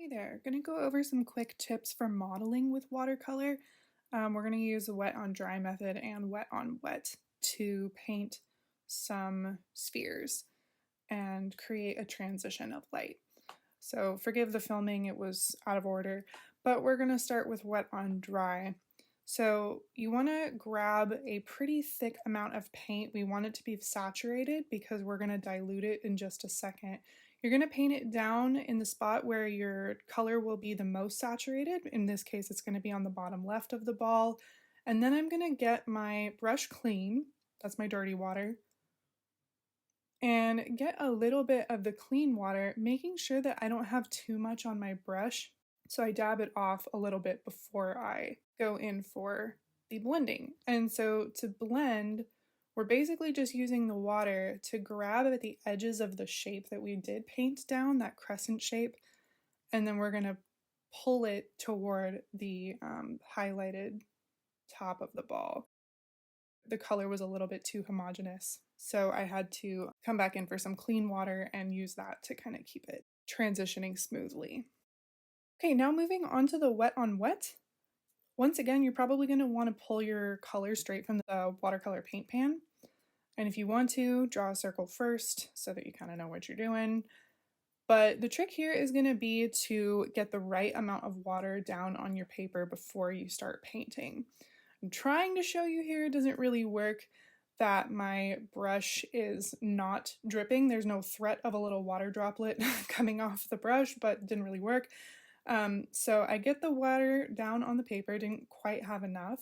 Hey there, going to go over some quick tips for modeling with watercolor. We're going to use the wet on dry method and wet on wet to paint some spheres and create a transition of light. So forgive the filming, it was out of order, but we're going to start with wet on dry. So you want to grab a pretty thick amount of paint. We want it to be saturated because we're going to dilute it in just a second. You're going to paint it down in the spot where your color will be the most saturated. In this case, it's going to be on the bottom left of the ball. And then I'm going to get my brush clean, that's my dirty water, and get a little bit of the clean water, making sure that I don't have too much on my brush. So I dab it off a little bit before I go in for the blending. And so to blend, we're basically just using the water to grab at the edges of the shape that we did paint down, that crescent shape, and then we're going to pull it toward the highlighted top of the ball. The color was a little bit too homogeneous, so I had to come back in for some clean water and use that to kind of keep it transitioning smoothly. Okay, now moving on to the wet on wet. Once again, you're probably going to want to pull your color straight from the watercolor paint pan. And if you want to, draw a circle first so that you kind of know what you're doing. But the trick here is going to be to get the right amount of water down on your paper before you start painting. I'm trying to show you here, it doesn't really work that my brush is not dripping. There's no threat of a little water droplet coming off the brush, but it didn't really work. So I get the water down on the paper, didn't quite have enough.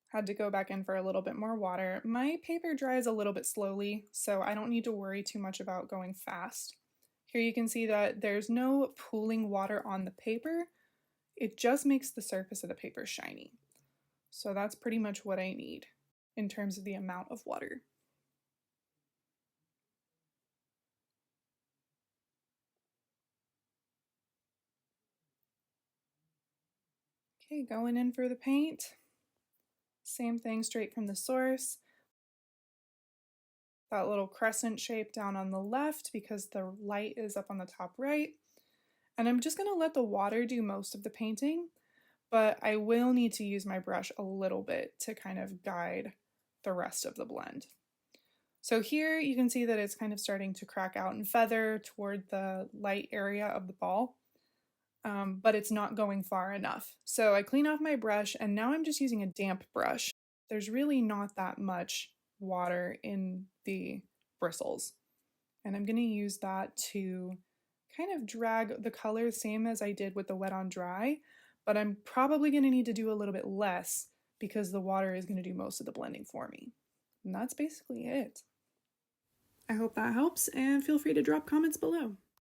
Had to go back in for a little bit more water. My paper dries a little bit slowly, so I don't need to worry too much about going fast. Here you can see that there's no pooling water on the paper. It just makes the surface of the paper shiny. So that's pretty much what I need in terms of the amount of water. Okay, going in for the paint. Same thing straight from the source. That little crescent shape down on the left because the light is up on the top right. And I'm just going to let the water do most of the painting, but I will need to use my brush a little bit to kind of guide the rest of the blend. So here you can see that it's kind of starting to crack out and feather toward the light area of the ball, but it's not going far enough. So I clean off my brush and now I'm just using a damp brush. There's really not that much water in the bristles, and I'm going to use that to kind of drag the color same as I did with the wet on dry, but I'm probably going to need to do a little bit less because the water is going to do most of the blending for me. And that's basically it. I hope that helps, and feel free to drop comments below.